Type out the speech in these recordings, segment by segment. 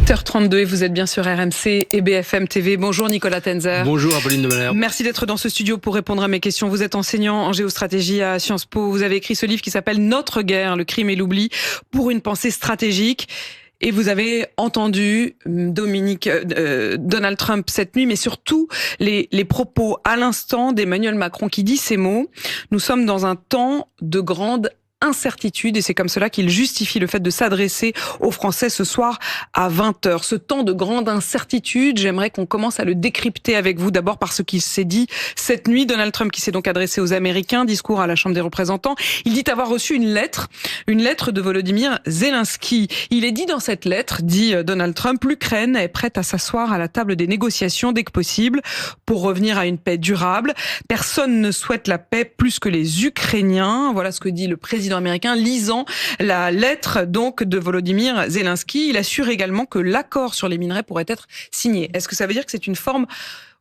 8h32 et vous êtes bien sur RMC et BFM TV. Bonjour Nicolas Tenzer. Bonjour Apolline de Malherbe. Merci d'être dans ce studio pour répondre à mes questions. Vous êtes enseignant en géostratégie à Sciences Po. Vous avez écrit ce livre qui s'appelle Notre guerre, le crime et l'oubli pour une pensée stratégique. Et vous avez entendu Donald Trump cette nuit, mais surtout les propos à l'instant d'Emmanuel Macron qui dit ces mots. Nous sommes dans un temps de grande incertitude et c'est comme cela qu'il justifie le fait de s'adresser aux Français ce soir à 20h. Ce temps de grande incertitude, j'aimerais qu'on commence à le décrypter avec vous. D'abord par ce qu'il s'est dit cette nuit. Donald Trump qui s'est donc adressé aux Américains, discours à la Chambre des représentants. Il dit avoir reçu une lettre de Volodymyr Zelensky. Il est dit dans cette lettre, dit Donald Trump, l'Ukraine est prête à s'asseoir à la table des négociations dès que possible pour revenir à une paix durable. Personne ne souhaite la paix plus que les Ukrainiens. Voilà ce que dit le président américain, lisant la lettre donc de Volodymyr Zelensky. Il assure également que l'accord sur les minerais pourrait être signé. Est-ce que ça veut dire que c'est une forme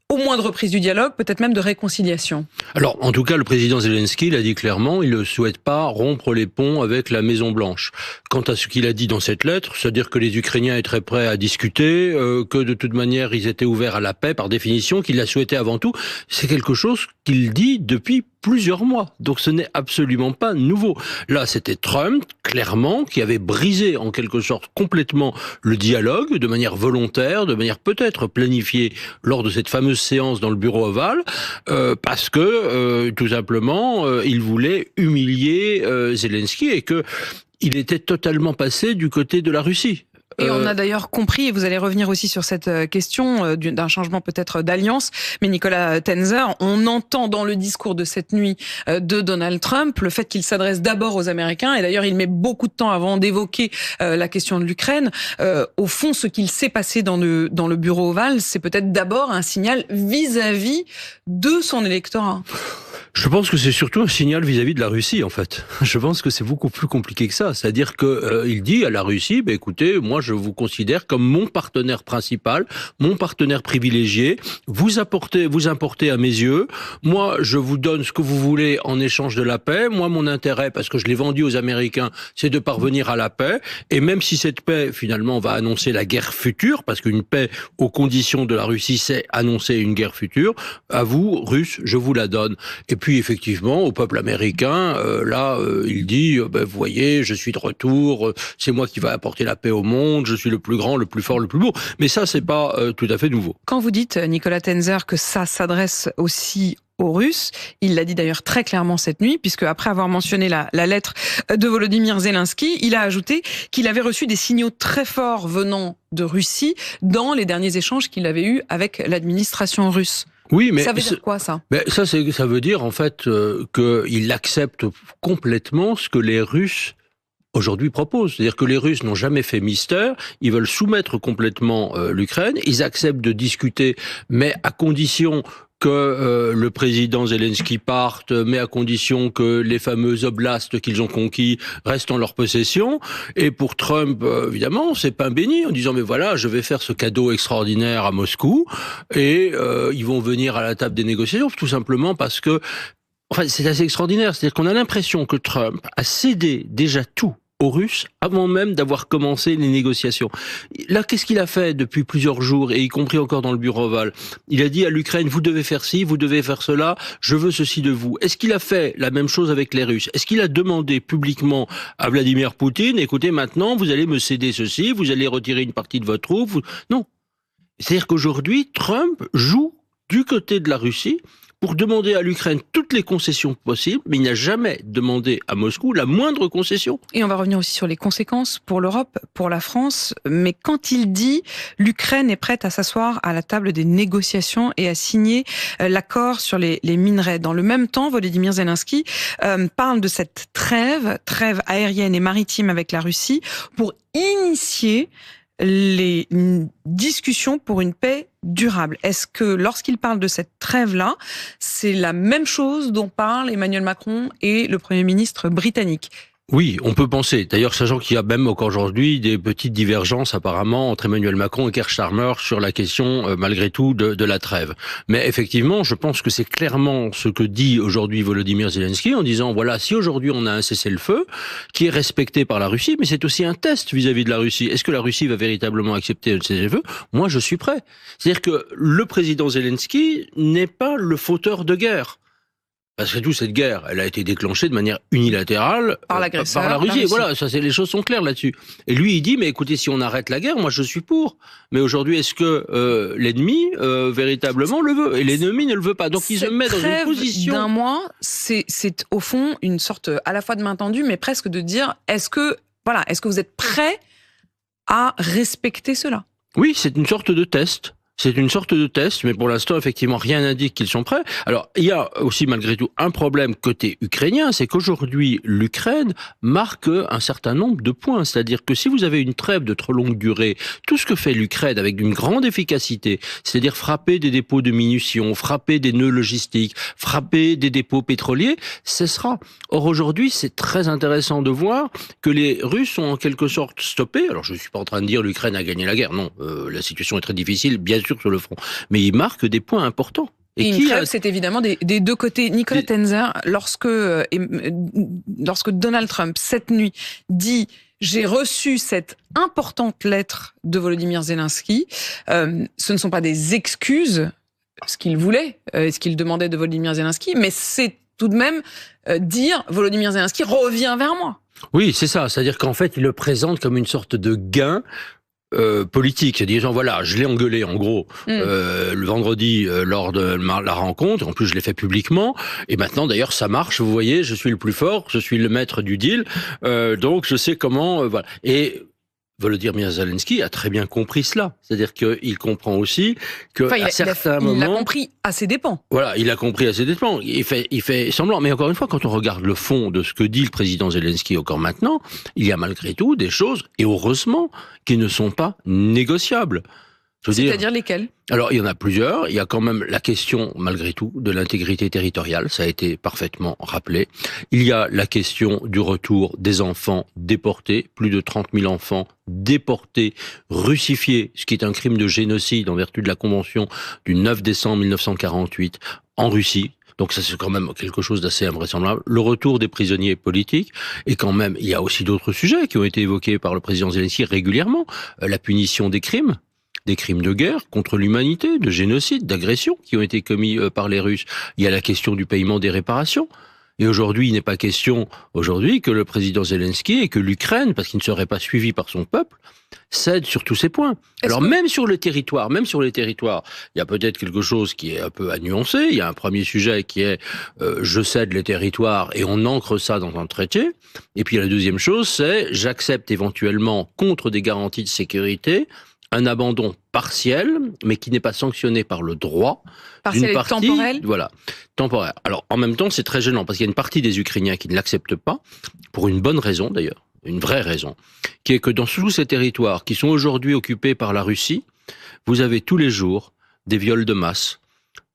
au moins de reprise du dialogue, peut-être même de réconciliation? Alors, en tout cas, le président Zelensky l'a dit clairement, il ne souhaite pas rompre les ponts avec la Maison-Blanche. Quant à ce qu'il a dit dans cette lettre, c'est-à-dire que les Ukrainiens étaient prêts à discuter, que de toute manière, ils étaient ouverts à la paix, par définition, qu'il la souhaitait avant tout, c'est quelque chose qu'il dit depuis plusieurs mois. Donc ce n'est absolument pas nouveau. Là, c'était Trump, clairement, qui avait brisé en quelque sorte complètement le dialogue, de manière volontaire, de manière peut-être planifiée lors de cette fameuse séance dans le bureau ovale, parce que, tout simplement, il voulait humilier Zelensky et que il était totalement passé du côté de la Russie. Et on a d'ailleurs compris, et vous allez revenir aussi sur cette question d'un changement peut-être d'alliance, mais Nicolas Tenzer, on entend dans le discours de cette nuit de Donald Trump le fait qu'il s'adresse d'abord aux Américains, et d'ailleurs il met beaucoup de temps avant d'évoquer la question de l'Ukraine. Au fond, ce qu'il s'est passé dans le bureau ovale, c'est peut-être d'abord un signal vis-à-vis de son électorat. Je pense que c'est surtout un signal vis-à-vis de la Russie, en fait. Je pense que c'est beaucoup plus compliqué que ça. C'est-à-dire que il dit à la Russie, écoutez, moi je vous considère comme mon partenaire principal, mon partenaire privilégié. Vous importez à mes yeux. Moi, je vous donne ce que vous voulez en échange de la paix. Moi, mon intérêt, parce que je l'ai vendu aux Américains, c'est de parvenir à la paix. Et même si cette paix, finalement, va annoncer la guerre future, parce qu'une paix aux conditions de la Russie, c'est annoncer une guerre future, à vous, Russes, je vous la donne. Et puis effectivement, au peuple américain, il dit, vous voyez, je suis de retour, c'est moi qui va apporter la paix au monde, je suis le plus grand, le plus fort, le plus beau. Mais ça, c'est pas tout à fait nouveau. Quand vous dites, Nicolas Tenzer, que ça s'adresse aussi aux Russes, il l'a dit d'ailleurs très clairement cette nuit, puisque après avoir mentionné la lettre de Volodymyr Zelensky, il a ajouté qu'il avait reçu des signaux très forts venant de Russie dans les derniers échanges qu'il avait eus avec l'administration russe. Oui, mais ça veut dire quoi, ça? Ça veut dire en fait qu'il accepte complètement ce que les Russes aujourd'hui proposent. C'est-à-dire que les Russes n'ont jamais fait mystère, ils veulent soumettre complètement l'Ukraine, ils acceptent de discuter, mais à condition que le président Zelensky parte, mais à condition que les fameux oblasts qu'ils ont conquis restent en leur possession. Et pour Trump, évidemment, c'est pain béni, en disant mais voilà, je vais faire ce cadeau extraordinaire à Moscou, et ils vont venir à la table des négociations, tout simplement parce que, enfin, c'est assez extraordinaire. C'est-à-dire qu'on a l'impression que Trump a cédé déjà tout aux Russes avant même d'avoir commencé les négociations. Là, qu'est-ce qu'il a fait depuis plusieurs jours, et y compris encore dans le bureau ovale? Il a dit à l'Ukraine, vous devez faire ci, vous devez faire cela, je veux ceci de vous. Est-ce qu'il a fait la même chose avec les Russes? Est-ce qu'il a demandé publiquement à Vladimir Poutine, écoutez, maintenant, vous allez me céder ceci, vous allez retirer une partie de votre troupe? Non. C'est-à-dire qu'aujourd'hui, Trump joue du côté de la Russie pour demander à l'Ukraine toutes les concessions possibles, mais il n'a jamais demandé à Moscou la moindre concession. Et on va revenir aussi sur les conséquences pour l'Europe, pour la France, mais quand il dit l'Ukraine est prête à s'asseoir à la table des négociations et à signer l'accord sur les minerais. Dans le même temps, Volodymyr Zelensky parle de cette trêve aérienne et maritime avec la Russie pour initier les discussions pour une paix durable. Est-ce que lorsqu'il parle de cette trêve-là, c'est la même chose dont parlent Emmanuel Macron et le Premier ministre britannique? Oui, on peut penser. D'ailleurs, sachant qu'il y a même encore aujourd'hui des petites divergences apparemment entre Emmanuel Macron et Keir Starmer sur la question, malgré tout, de la trêve. Mais effectivement, je pense que c'est clairement ce que dit aujourd'hui Volodymyr Zelensky en disant, voilà, si aujourd'hui on a un cessez-le-feu qui est respecté par la Russie, mais c'est aussi un test vis-à-vis de la Russie. Est-ce que la Russie va véritablement accepter un cessez-le-feu? Moi, je suis prêt. C'est-à-dire que le président Zelensky n'est pas le fauteur de guerre. Parce que cette guerre, elle a été déclenchée de manière unilatérale par l'agresseur, par la Russie. Voilà, les choses sont claires là-dessus. Et lui, il dit, mais écoutez, si on arrête la guerre, moi je suis pour. Mais aujourd'hui, est-ce que l'ennemi véritablement le veut? Et l'ennemi ne le veut pas. Donc il se met dans une position. D'un mois, c'est au fond une sorte à la fois de main tendue, mais presque de dire, est-ce que vous êtes prêt à respecter cela? Oui, c'est une sorte de test. C'est une sorte de test, mais pour l'instant, effectivement, rien n'indique qu'ils sont prêts. Alors, il y a aussi, malgré tout, un problème côté ukrainien, c'est qu'aujourd'hui, l'Ukraine marque un certain nombre de points. C'est-à-dire que si vous avez une trêve de trop longue durée, tout ce que fait l'Ukraine avec une grande efficacité, c'est-à-dire frapper des dépôts de munitions, frapper des nœuds logistiques, frapper des dépôts pétroliers, cessera. Or, aujourd'hui, c'est très intéressant de voir que les Russes sont en quelque sorte stoppés. Alors, je ne suis pas en train de dire l'Ukraine a gagné la guerre. Non, la situation est très difficile, bien sûr, sur le front. Mais il marque des points importants. Et une trêve, c'est évidemment des deux côtés. Nicolas Tenzer, lorsque Donald Trump, cette nuit, dit « J'ai reçu cette importante lettre de Volodymyr Zelensky », ce ne sont pas des excuses, ce qu'il voulait, ce qu'il demandait de Volodymyr Zelensky, mais c'est tout de même dire « Volodymyr Zelensky revient vers moi ». Oui, c'est ça. C'est-à-dire qu'en fait, il le présente comme une sorte de gain politique, disant voilà, je l'ai engueulé en gros le vendredi lors de la rencontre, en plus je l'ai fait publiquement, et maintenant d'ailleurs ça marche, vous voyez, je suis le plus fort, je suis le maître du deal, donc je sais comment, voilà. Et Volodymyr Zelensky a très bien compris cela. C'est-à-dire qu'il comprend aussi que à certains moments... Il l'a compris à ses dépens. Voilà, il a compris à ses dépens. Il fait semblant. Mais encore une fois, quand on regarde le fond de ce que dit le président Zelensky encore maintenant, il y a malgré tout des choses, et heureusement, qui ne sont pas négociables. C'est-à-dire lesquels? Alors, il y en a plusieurs. Il y a quand même la question, malgré tout, de l'intégrité territoriale. Ça a été parfaitement rappelé. Il y a la question du retour des enfants déportés. Plus de 30 000 enfants déportés, russifiés, ce qui est un crime de génocide en vertu de la Convention du 9 décembre 1948 en Russie. Donc ça, c'est quand même quelque chose d'assez invraisemblable. Le retour des prisonniers politiques. Et quand même, il y a aussi d'autres sujets qui ont été évoqués par le président Zelensky régulièrement. La punition des crimes de guerre contre l'humanité, de génocide, d'agression qui ont été commis par les Russes. Il y a la question du paiement des réparations. Et aujourd'hui, il n'est pas question que le président Zelensky et que l'Ukraine, parce qu'il ne serait pas suivi par son peuple, cède sur tous ces points. Alors même sur les territoires, il y a peut-être quelque chose qui est un peu à nuancer. Il y a un premier sujet qui est je cède les territoires et on ancre ça dans un traité. Et puis la deuxième chose, c'est j'accepte éventuellement contre des garanties de sécurité un abandon partiel, mais qui n'est pas sanctionné par le droit. Partiel et temporel ? Voilà, temporaire. Alors, en même temps, c'est très gênant, parce qu'il y a une partie des Ukrainiens qui ne l'acceptent pas, pour une bonne raison d'ailleurs, une vraie raison, qui est que dans tous ces territoires qui sont aujourd'hui occupés par la Russie, vous avez tous les jours des viols de masse,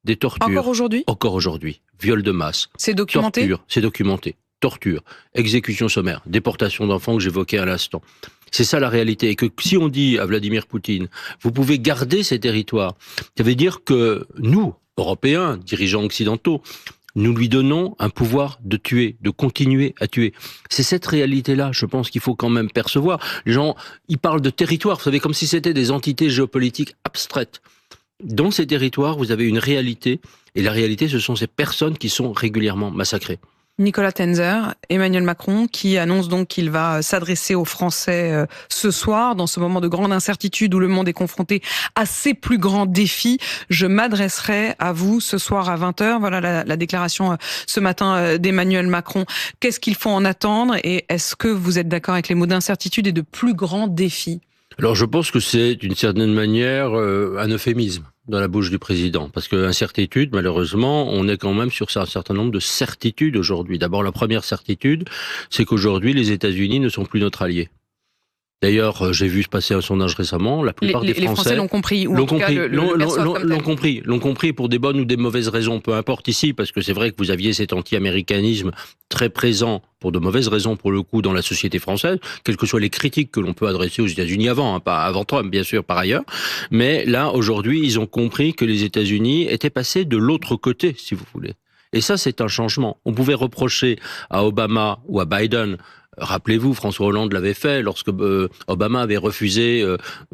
des tortures. Encore aujourd'hui ? Encore aujourd'hui. Viols de masse. C'est documenté ? Torture, c'est documenté. Torture, exécution sommaire, déportation d'enfants que j'évoquais à l'instant. C'est ça la réalité. Et que si on dit à Vladimir Poutine, vous pouvez garder ces territoires, ça veut dire que nous, Européens, dirigeants occidentaux, nous lui donnons un pouvoir de tuer, de continuer à tuer. C'est cette réalité-là, je pense qu'il faut quand même percevoir. Les gens, ils parlent de territoires, vous savez, comme si c'était des entités géopolitiques abstraites. Dans ces territoires, vous avez une réalité, et la réalité, ce sont ces personnes qui sont régulièrement massacrées. Nicolas Tenzer, Emmanuel Macron, qui annonce donc qu'il va s'adresser aux Français ce soir, dans ce moment de grande incertitude où le monde est confronté à ses plus grands défis. Je m'adresserai à vous ce soir à 20h. Voilà la déclaration ce matin d'Emmanuel Macron. Qu'est-ce qu'il faut en attendre et est-ce que vous êtes d'accord avec les mots d'incertitude et de plus grands défis ? Alors je pense que c'est d'une certaine manière un euphémisme dans la bouche du président, parce que incertitude, malheureusement, on est quand même sur un certain nombre de certitudes aujourd'hui. D'abord, la première certitude, c'est qu'aujourd'hui, les États-Unis ne sont plus notre allié. D'ailleurs, j'ai vu se passer un sondage récemment. La plupart des Français l'ont compris. L'ont compris pour des bonnes ou des mauvaises raisons, peu importe ici, parce que c'est vrai que vous aviez cet anti-américanisme très présent pour de mauvaises raisons pour le coup dans la société française, quelles que soient les critiques que l'on peut adresser aux États-Unis avant, pas avant Trump bien sûr par ailleurs. Mais là aujourd'hui, ils ont compris que les États-Unis étaient passés de l'autre côté, si vous voulez. Et ça, c'est un changement. On pouvait reprocher à Obama ou à Biden. Rappelez-vous, François Hollande l'avait fait lorsque Obama avait refusé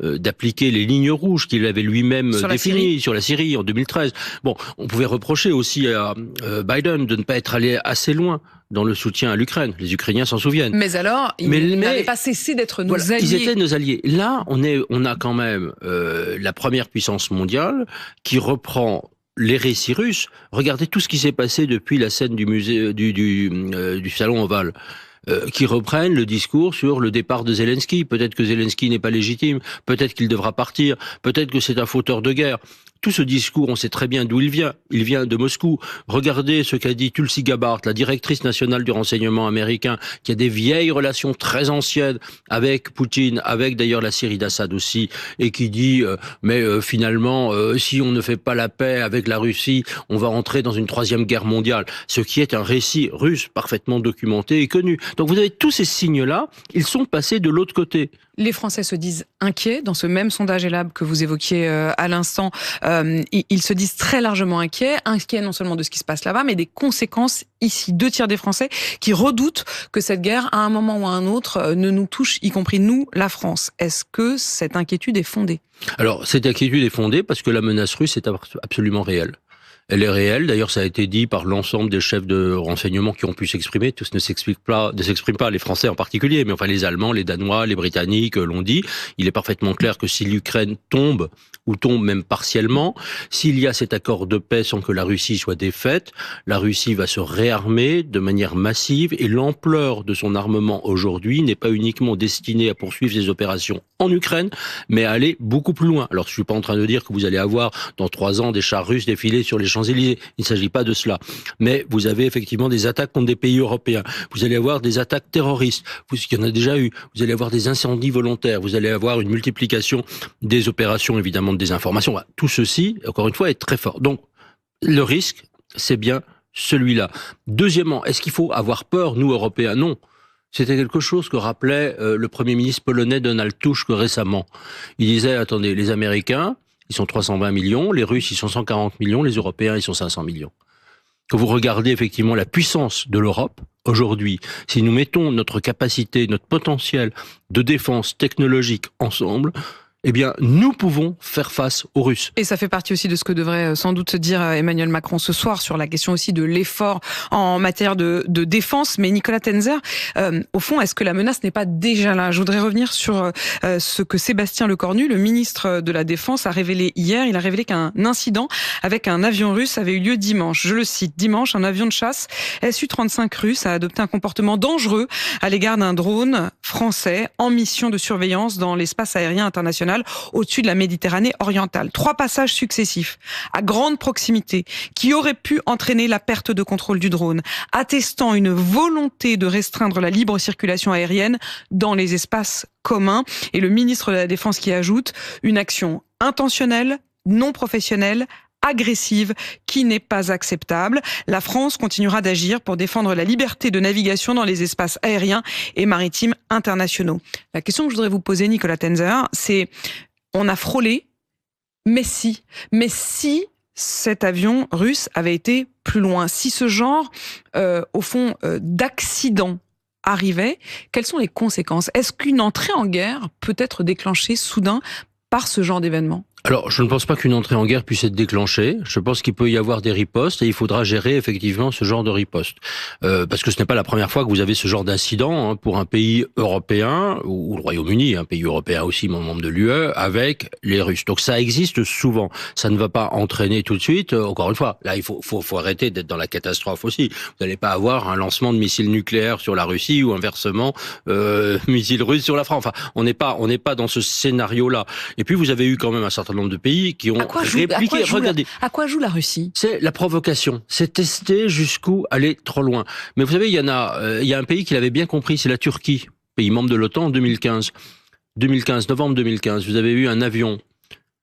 d'appliquer les lignes rouges qu'il avait lui-même définies sur la Syrie en 2013. Bon, on pouvait reprocher aussi à Biden de ne pas être allé assez loin dans le soutien à l'Ukraine. Les Ukrainiens s'en souviennent. Mais alors, ils n'avaient pas cessé d'être nos alliés. Ils étaient nos alliés. Là, on a quand même la première puissance mondiale qui reprend les récits russes. Regardez tout ce qui s'est passé depuis la scène du musée du Salon Oval. Qui reprennent le discours sur le départ de Zelensky. Peut-être que Zelensky n'est pas légitime, peut-être qu'il devra partir, peut-être que c'est un fauteur de guerre. Tout ce discours, on sait très bien d'où il vient. Il vient de Moscou. Regardez ce qu'a dit Tulsi Gabbard, la directrice nationale du renseignement américain, qui a des vieilles relations très anciennes avec Poutine, avec d'ailleurs la Syrie d'Assad aussi, et qui dit finalement, si on ne fait pas la paix avec la Russie, on va entrer dans une troisième guerre mondiale. Ce qui est un récit russe parfaitement documenté et connu. Donc vous avez tous ces signes-là, ils sont passés de l'autre côté. Les Français se disent inquiets. Dans ce même sondage Ellab que vous évoquiez à l'instant, ils se disent très largement inquiets non seulement de ce qui se passe là-bas, mais des conséquences ici. 2/3 des Français qui redoutent que cette guerre, à un moment ou à un autre, ne nous touche, y compris nous, la France. Est-ce que cette inquiétude est fondée ? Alors, cette inquiétude est fondée parce que la menace russe est absolument réelle. Elle est réelle. D'ailleurs, ça a été dit par l'ensemble des chefs de renseignement qui ont pu s'exprimer. Tous ne s'expriment pas, les Français en particulier, mais enfin les Allemands, les Danois, les Britanniques l'ont dit. Il est parfaitement clair que si l'Ukraine tombe, ou tombe même partiellement, s'il y a cet accord de paix sans que la Russie soit défaite, la Russie va se réarmer de manière massive et l'ampleur de son armement aujourd'hui n'est pas uniquement destinée à poursuivre ses opérations en Ukraine, mais à aller beaucoup plus loin. Alors, je suis pas en train de dire que vous allez avoir dans 3 ans des chars russes défiler sur les Champs-Élysées. Il ne s'agit pas de cela. Mais vous avez effectivement des attaques contre des pays européens. Vous allez avoir des attaques terroristes. Il y en a déjà eu. Vous allez avoir des incendies volontaires. Vous allez avoir une multiplication des opérations, évidemment, de désinformation. Tout ceci, encore une fois, est très fort. Donc, le risque, c'est bien celui-là. Deuxièmement, est-ce qu'il faut avoir peur, nous, Européens ? Non. C'était quelque chose que rappelait le Premier ministre polonais Donald Tusk récemment. Il disait, attendez, les Américains, ils sont 320 millions, les Russes, ils sont 140 millions, les Européens, ils sont 500 millions. Quand vous regardez effectivement la puissance de l'Europe, aujourd'hui, si nous mettons notre capacité, notre potentiel de défense technologique ensemble, eh bien, nous pouvons faire face aux Russes. Et ça fait partie aussi de ce que devrait sans doute se dire Emmanuel Macron ce soir sur la question aussi de l'effort en matière de défense. Mais Nicolas Tenzer, au fond, est-ce que la menace n'est pas déjà là ? Je voudrais revenir sur ce que Sébastien Lecornu, le ministre de la Défense, a révélé hier. Il a révélé qu'un incident avec un avion russe avait eu lieu dimanche. Je le cite, dimanche, un avion de chasse Su-35 russe a adopté un comportement dangereux à l'égard d'un drone français en mission de surveillance dans l'espace aérien international au-dessus de la Méditerranée orientale. 3 passages successifs à grande proximité qui auraient pu entraîner la perte de contrôle du drone, attestant une volonté de restreindre la libre circulation aérienne dans les espaces communs. Et le ministre de la Défense qui ajoute une action intentionnelle, non professionnelle, agressive, qui n'est pas acceptable. La France continuera d'agir pour défendre la liberté de navigation dans les espaces aériens et maritimes internationaux. La question que je voudrais vous poser, Nicolas Tenzer, c'est, on a frôlé, mais si cet avion russe avait été plus loin, si ce genre, au fond, d'accident arrivait, quelles sont les conséquences ? Est-ce qu'une entrée en guerre peut être déclenchée soudain par ce genre d'événement ? Alors, je ne pense pas qu'une entrée en guerre puisse être déclenchée. Je pense qu'il peut y avoir des ripostes et il faudra gérer effectivement ce genre de riposte. Parce que ce n'est pas la première fois que vous avez ce genre d'incident pour un pays européen, ou le Royaume-Uni, un pays européen aussi, membre de l'UE, avec les Russes. Donc ça existe souvent. Ça ne va pas entraîner tout de suite. Encore une fois, là, il faut arrêter d'être dans la catastrophe aussi. Vous n'allez pas avoir un lancement de missiles nucléaires sur la Russie ou inversement, missiles russes sur la France. Enfin, on n'est pas dans ce scénario-là. Et puis, vous avez eu quand même un certain nombre de pays qui ont répliqué. Regardez. À quoi joue la Russie ? C'est la provocation. C'est tester jusqu'où aller trop loin. Mais vous savez, il y a un pays qui l'avait bien compris, c'est la Turquie, pays membre de l'OTAN en 2015. 2015, novembre 2015, vous avez eu un avion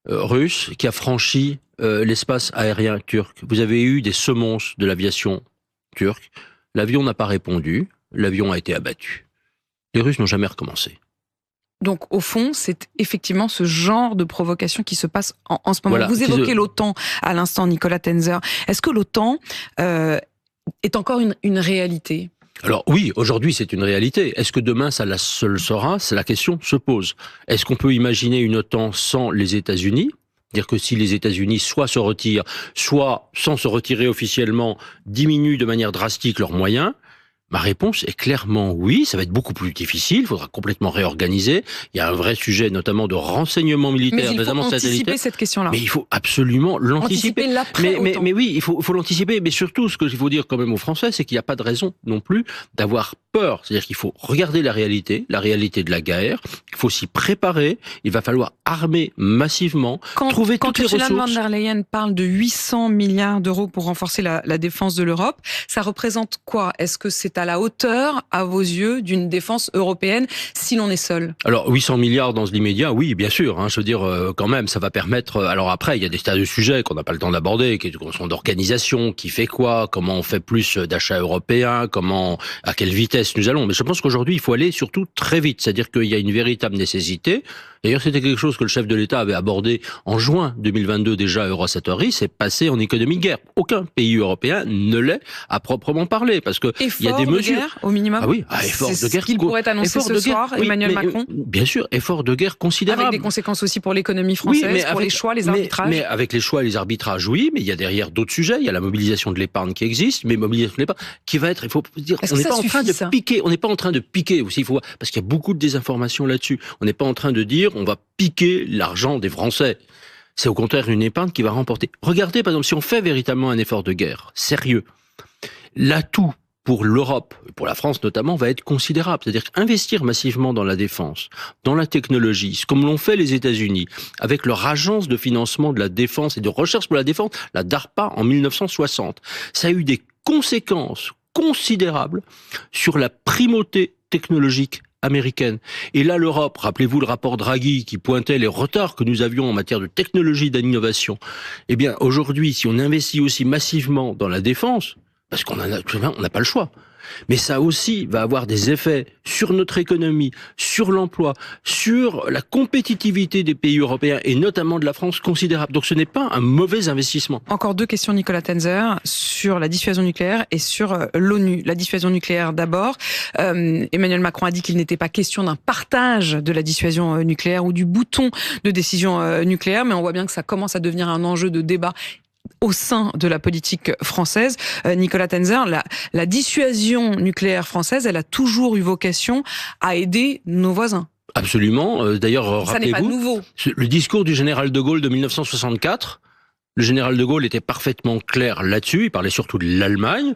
russe qui a franchi l'espace aérien turc. Vous avez eu des semonces de l'aviation turque. L'avion n'a pas répondu. L'avion a été abattu. Les Russes n'ont jamais recommencé. Donc, au fond, c'est effectivement ce genre de provocation qui se passe en ce moment. Voilà, vous évoquez l'OTAN à l'instant, Nicolas Tenzer. Est-ce que l'OTAN est encore une réalité ? Alors oui, aujourd'hui c'est une réalité. Est-ce que demain ça le sera ? C'est la question se pose. Est-ce qu'on peut imaginer une OTAN sans les États-Unis ? C'est-à-dire que si les États-Unis soit se retirent, soit sans se retirer officiellement, diminuent de manière drastique leurs moyens ? Ma réponse est clairement oui, ça va être beaucoup plus difficile, il faudra complètement réorganiser. Il y a un vrai sujet notamment de renseignement militaire, notamment satellitaire. Mais il faut anticiper cette question-là. Mais il faut absolument l'anticiper. Mais oui, il faut l'anticiper. Mais surtout, ce que il faut dire quand même aux Français, c'est qu'il n'y a pas de raison non plus d'avoir peur. C'est-à-dire qu'il faut regarder la réalité de la guerre. Il faut s'y préparer. Il va falloir armer massivement, trouver toutes les ressources. Quand Ursula von der Leyen parle de 800 milliards d'euros pour renforcer la défense de l'Europe, ça représente quoi ? Est-ce que c'est à la hauteur, à vos yeux, d'une défense européenne si l'on est seul ? Alors 800 milliards dans l'immédiat, oui, bien sûr. Je veux dire, quand même, ça va permettre. Alors après, il y a des tas de sujets qu'on n'a pas le temps d'aborder, qui sont d'organisation, qui fait quoi, comment on fait plus d'achats européens, à quelle vitesse nous allons. Mais je pense qu'aujourd'hui, il faut aller surtout très vite. C'est-à-dire qu'il y a une véritable nécessité. D'ailleurs, c'était quelque chose que le chef de l'État avait abordé en juin 2022 déjà à Eurosatory, c'est passer en économie de guerre. Aucun pays européen ne l'est à proprement parler, parce que il y a des mesures guerre, au minimum. Ah oui, effort de guerre. C'est ce qu'il pourrait annoncer ce soir, Emmanuel Macron. Bien sûr, effort de guerre considérable. Avec des conséquences aussi pour l'économie française, pour les choix, les arbitrages. Mais avec les choix et les arbitrages, oui, mais il y a derrière d'autres sujets. Il y a la mobilisation de l'épargne qui existe, mais mobilisation de l'épargne qui va être, il faut dire, on n'est pas en train de piquer. On n'est pas en train de piquer aussi. Parce qu'il y a beaucoup de désinformation là-dessus. On n'est pas en train de dire, on va piquer l'argent des Français. C'est au contraire une épargne qui va remporter. Regardez, par exemple, si on fait véritablement un effort de guerre sérieux, l'atout pour l'Europe, pour la France notamment, va être considérable. C'est-à-dire investir massivement dans la défense, dans la technologie, comme l'ont fait les États-Unis, avec leur agence de financement de la défense et de recherche pour la défense, la DARPA, en 1960. Ça a eu des conséquences considérables sur la primauté technologique américaine. Et là, l'Europe, rappelez-vous le rapport Draghi qui pointait les retards que nous avions en matière de technologie d'innovation. Eh bien, aujourd'hui, si on investit aussi massivement dans la défense, parce qu'on n'a pas le choix. Mais ça aussi va avoir des effets sur notre économie, sur l'emploi, sur la compétitivité des pays européens et notamment de la France considérable. Donc ce n'est pas un mauvais investissement. Encore deux questions, Nicolas Tenzer, sur la dissuasion nucléaire et sur l'ONU. La dissuasion nucléaire d'abord. Emmanuel Macron a dit qu'il n'était pas question d'un partage de la dissuasion nucléaire ou du bouton de décision nucléaire, mais on voit bien que ça commence à devenir un enjeu de débat au sein de la politique française. Nicolas Tenzer, la dissuasion nucléaire française, elle a toujours eu vocation à aider nos voisins. Absolument. D'ailleurs, ça n'est pas nouveau. Le discours du général de Gaulle de 1964, le général de Gaulle était parfaitement clair là-dessus. Il parlait surtout de l'Allemagne.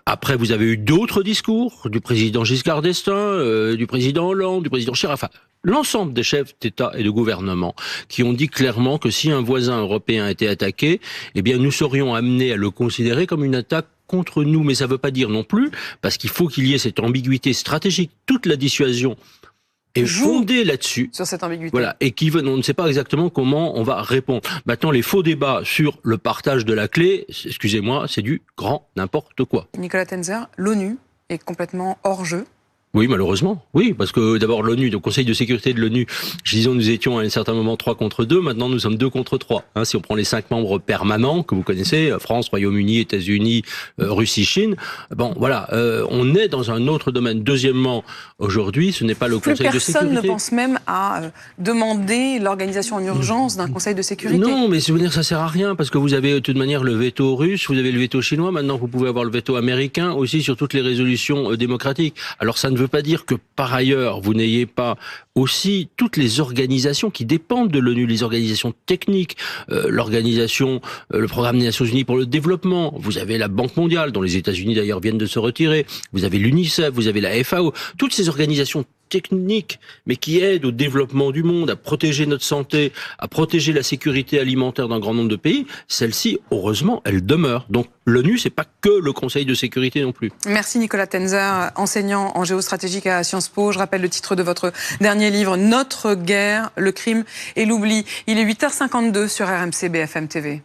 Après, vous avez eu d'autres discours du président Giscard d'Estaing, du président Hollande, du président Chirac. Enfin, l'ensemble des chefs d'État et de gouvernement qui ont dit clairement que si un voisin européen était attaqué, eh bien, nous serions amenés à le considérer comme une attaque contre nous. Mais ça ne veut pas dire non plus, parce qu'il faut qu'il y ait cette ambiguïté stratégique. Toute la dissuasion est fondée là-dessus. Sur cette ambiguïté. Voilà. Et on ne sait pas exactement comment on va répondre. Maintenant, les faux débats sur le partage de la clé, excusez-moi, c'est du grand n'importe quoi. Nicolas Tenzer, l'ONU est complètement hors jeu. Oui, malheureusement. Oui, parce que d'abord l'ONU, le Conseil de sécurité de l'ONU, disons nous étions à un certain moment 3 contre 2, maintenant nous sommes 2 contre 3. Si on prend les 5 membres permanents que vous connaissez, France, Royaume-Uni, États-Unis, Russie, Chine, bon voilà, on est dans un autre domaine. Deuxièmement, aujourd'hui, ce n'est pas le Conseil de sécurité. Personne ne pense même à demander l'organisation en urgence d'un Conseil de sécurité. Non, mais je veux dire, ça sert à rien, parce que vous avez de toute manière le veto russe, vous avez le veto chinois, maintenant vous pouvez avoir le veto américain aussi sur toutes les résolutions démocratiques. Alors ça ne veut pas dire que par ailleurs vous n'ayez pas aussi toutes les organisations qui dépendent de l'ONU, les organisations techniques, l'organisation, le programme des Nations Unies pour le développement. Vous avez la Banque mondiale, dont les États-Unis d'ailleurs viennent de se retirer. Vous avez l'UNICEF, vous avez la FAO. Toutes ces organisations techniques, mais qui aident au développement du monde, à protéger notre santé, à protéger la sécurité alimentaire d'un grand nombre de pays, celle-ci, heureusement, elle demeure. Donc l'ONU, c'est pas que le Conseil de sécurité non plus. Merci Nicolas Tenzer, enseignant en géostratégique à Sciences Po. Je rappelle le titre de votre dernier livre, Notre guerre, le crime et l'oubli. Il est 8h52 sur RMC BFM TV.